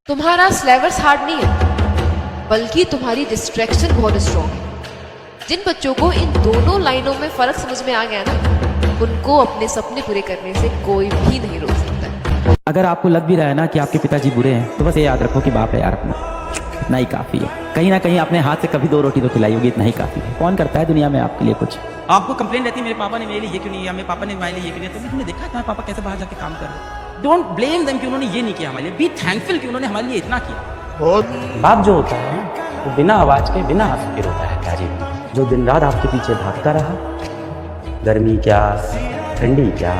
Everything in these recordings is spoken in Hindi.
तुम्हारा सिलेबस हार्ड नहीं है, बल्कि तुम्हारी डिस्ट्रैक्शन बहुत स्ट्रॉन्ग है। जिन बच्चों को इन दोनों लाइनों में फर्क समझ में आ गया ना, उनको अपने सपने पूरे करने से कोई भी नहीं रोक सकता। अगर आपको लग भी रहा है ना कि आपके पिताजी बुरे हैं, तो बस ये याद रखो कि बाप है यार अपना, इतना ही काफी है। कहीं ना कहीं अपने हाथ से कभी 2 रोटी तो खिलाई होगी, इतना ही काफी है। कौन करता है दुनिया में आपके लिए कुछ? आपको कंप्लेन रहती है मेरे पापा ने मेरे लिए ये क्यों नहीं किया, मेरे पापा ने मेरे लिए ये क्यों नहीं किया। तो तुमने देखा तुम्हारे पापा कैसे बाहर जाके काम कर रहे हैं। डोंट ब्लेम देम कि उन्होंने ये नहीं किया हमारे लिए, बी थैंकफुल कि उन्होंने हमारे लिए इतना किया। बाप जो होता है वो बिना आवाज के बिना आंसू के रोता है ताजी, जो दिन रात आपके पीछे भागता रहा, गर्मी क्या ठंडी क्या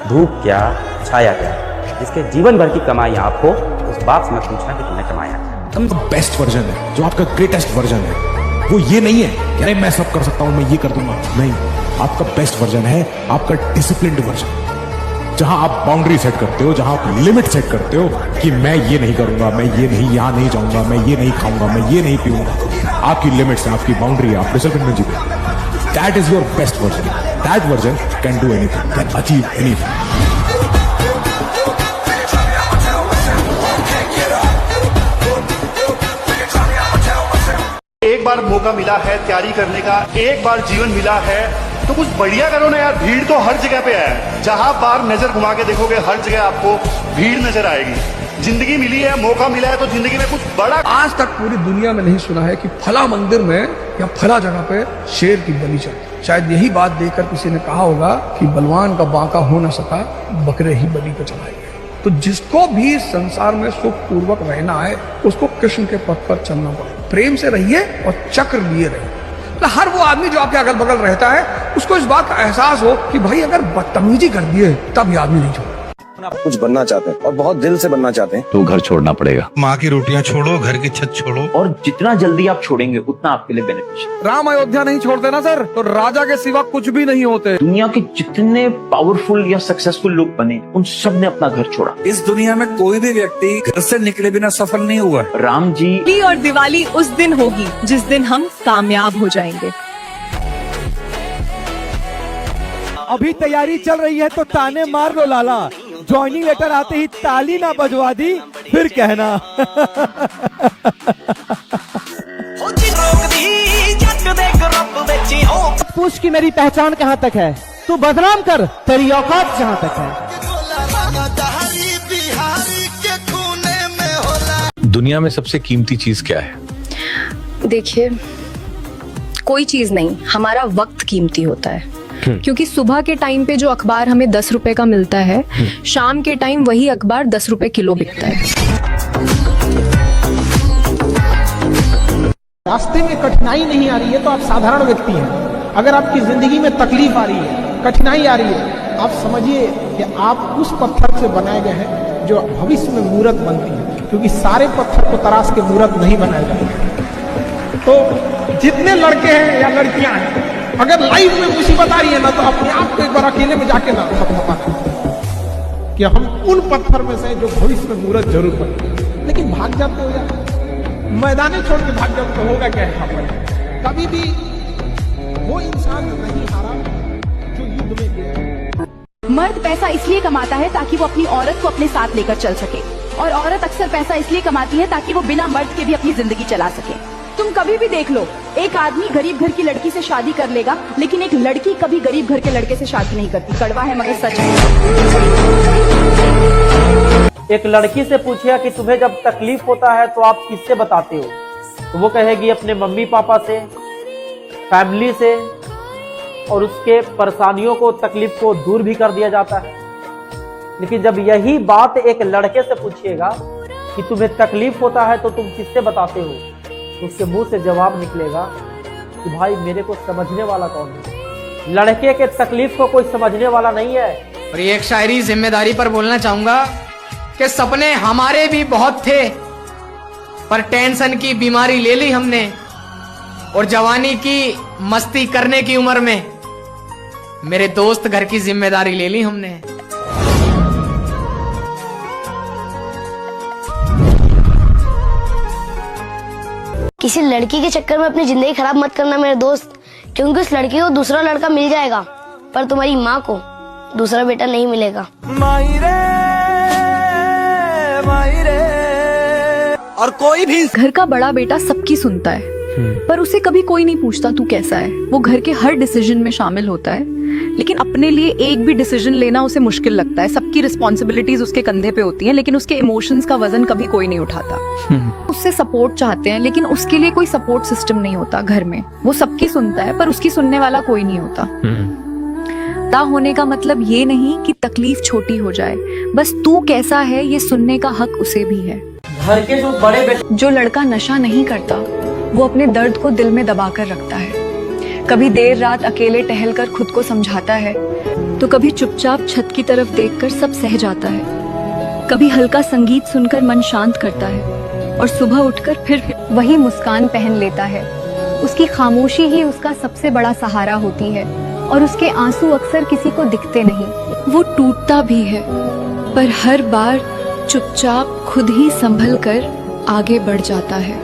धूप क्या छाया क्या, जिसके जीवन भर की कमाई आपको, उस बाप से मत पूछना कि तुमने कमाया। तुम बेस्ट वर्जन है, जो आपका ग्रेटेस्ट वर्जन है, वो ये नहीं है कि अरे मैं सब कर सकता हूं, मैं ये कर दूंगा। नहीं, आपका बेस्ट वर्जन है आपका डिसिप्लिन्ड वर्जन, जहां आप बाउंड्री सेट करते हो, जहां आप लिमिट सेट करते हो कि मैं ये नहीं करूंगा, मैं ये नहीं, यहां नहीं जाऊंगा, मैं ये नहीं खाऊंगा, मैं ये नहीं पीऊंगा। आपकी लिमिट्स है, आपकी बाउंड्री है, आप डिसिप्लिन में जीते। That is your best version. That version can do anything, can achieve anything. एक बार मौका मिला है तैयारी करने का, एक बार जीवन मिला है तो कुछ बढ़िया करो ना यार। भीड़ तो हर जगह पे है, जहां बार नजर घुमा के देखोगे हर जगह आपको भीड़ नजर आएगी। जिंदगी मिली है, मौका मिला है तो जिंदगी में कुछ बड़ा। आज तक पूरी दुनिया में नहीं सुना है कि फला मंदिर में या फला जगह पे शेर की बलि चढ़ी। शायद यही बात देखकर किसी ने कहा होगा कि बलवान का बांका हो न सका, बकरे ही बलि को चढ़ाए गए। तो जिसको भी संसार में सुख पूर्वक रहना है, उसको कृष्ण के पथ पर चलना पड़े। प्रेम से रहिए और चक्र लिए रहिए। हर वो आदमी जो आपके अगल बगल रहता है, उसको इस बात का एहसास हो कि भाई अगर बदतमीजी कर दिए तब ये आदमी नहीं छोड़े। आप कुछ बनना चाहते हैं और बहुत दिल से बनना चाहते हैं, तो घर छोड़ना पड़ेगा। माँ की रोटियां छोड़ो, घर की छत छोड़ो, और जितना जल्दी आप छोड़ेंगे उतना आपके लिए बेनिफिशियल। राम अयोध्या नहीं छोड़ते ना सर, तो राजा के सिवा कुछ भी नहीं होते। दुनिया के जितने पावरफुल या सक्सेसफुल लोग बने, उन सब ने अपना घर छोड़ा। इस दुनिया में कोई भी व्यक्ति घर से निकले बिना सफल नहीं हुआ। राम जी और दिवाली उस दिन होगी जिस दिन हम कामयाब हो जाएंगे। अभी तैयारी चल रही है तो ताने मार लो लाला, ज्वाइनिंग लेटर आते ही ताली ना बजवा दी फिर कहना। पूछ की मेरी पहचान कहाँ तक है, तू बदनाम कर, तेरी औकात जहाँ तक है। दुनिया में सबसे कीमती चीज क्या है? देखिए, कोई चीज नहीं, हमारा वक्त कीमती होता है। क्योंकि सुबह के टाइम पे जो अखबार हमें 10 रुपए का मिलता है, शाम के टाइम वही अखबार 10 रुपए किलो बिकता है। रास्ते में कठिनाई नहीं आ रही है तो आप साधारण व्यक्ति हैं। अगर आपकी जिंदगी में तकलीफ आ रही है, कठिनाई आ रही है, आप समझिए कि आप उस पत्थर से बनाए गए हैं जो भविष्य में मूर्त बनती है, क्योंकि सारे पत्थर को तराश के मूर्त नहीं बनाए जाते। तो जितने लड़के हैं या लड़कियां हैं, अगर लाइफ में मुसीबत आ रही है ना, तो अपने आप को एक बार अकेले में जाके ना खत्म कि हम उन पत्थर में से जो भविष्य में मूर्त जरूर बने। लेकिन भाग जाते हो यार, मैदाने छोड़ के भाग जाते, तो होगा क्या है? कभी भी वो इंसान नहीं हारा जो युद्ध में गया। मर्द पैसा इसलिए कमाता है ताकि वो अपनी औरत को अपने साथ लेकर चल सके, और औरत अक्सर पैसा इसलिए कमाती है ताकि वो बिना मर्द के भी अपनी जिंदगी चला सके। तुम कभी भी देख लो, एक आदमी गरीब घर की लड़की से शादी कर लेगा, लेकिन एक लड़की कभी गरीब घर के लड़के से शादी नहीं करती। कड़वा है मगर सच है। एक लड़की से पूछिए कि तुम्हें जब तकलीफ होता है तो आप किससे बताते हो, तो वो कहेगी अपने मम्मी पापा से, फैमिली से, और उसके परेशानियों को, तकलीफ को दूर भी कर दिया जाता है। लेकिन जब यही बात एक लड़के से पूछिएगा कि तुम्हें तकलीफ होता है तो तुम किससे बताते हो, तो उसके मुंह से जवाब निकलेगा कि भाई मेरे को समझने वाला कौन है। लड़के के तकलीफ को कोई समझने वाला नहीं है। और ये एक शायरी जिम्मेदारी पर बोलना चाहूंगा कि सपने हमारे भी बहुत थे, पर टेंशन की बीमारी ले ली हमने, और जवानी की मस्ती करने की उम्र में मेरे दोस्त घर की जिम्मेदारी ले ली हमने। किसी लड़की के चक्कर में अपनी जिंदगी खराब मत करना मेरे दोस्त, क्योंकि उस लड़की को दूसरा लड़का मिल जाएगा, पर तुम्हारी माँ को दूसरा बेटा नहीं मिलेगा। मायरे और कोई भी घर का बड़ा बेटा सबकी सुनता है, पर उसे कभी कोई नहीं पूछता तू कैसा है। वो घर के हर डिसीजन में शामिल होता है, लेकिन अपने लिए एक भी डिसीजन लेना उसे मुश्किल लगता है। सबकी रिस्पॉन्सिबिलिटीज उसके कंधे पे होती हैं, लेकिन उसके इमोशंस का वजन कभी कोई नहीं उठाता। उससे सपोर्ट चाहते हैं, लेकिन उसके लिए कोई सपोर्ट सिस्टम नहीं होता घर में। वो सबकी सुनता है, पर उसकी सुनने वाला कोई नहीं होता। दा होने का मतलब ये नहीं कि तकलीफ छोटी हो जाए, बस तू कैसा है ये सुनने का हक उसे भी है। घर के जो बड़े बेटे जो लड़का नशा नहीं करता वो अपने दर्द को दिल में दबा कर रखता है। कभी देर रात अकेले टहलकर खुद को समझाता है, तो कभी चुपचाप छत की तरफ देखकर सब सह जाता है। कभी हल्का संगीत सुनकर मन शांत करता है और सुबह उठकर फिर वही मुस्कान पहन लेता है। उसकी खामोशी ही उसका सबसे बड़ा सहारा होती है, और उसके आंसू अक्सर किसी को दिखते नहीं। वो टूटता भी है, पर हर बार चुपचाप खुद ही संभल कर आगे बढ़ जाता है।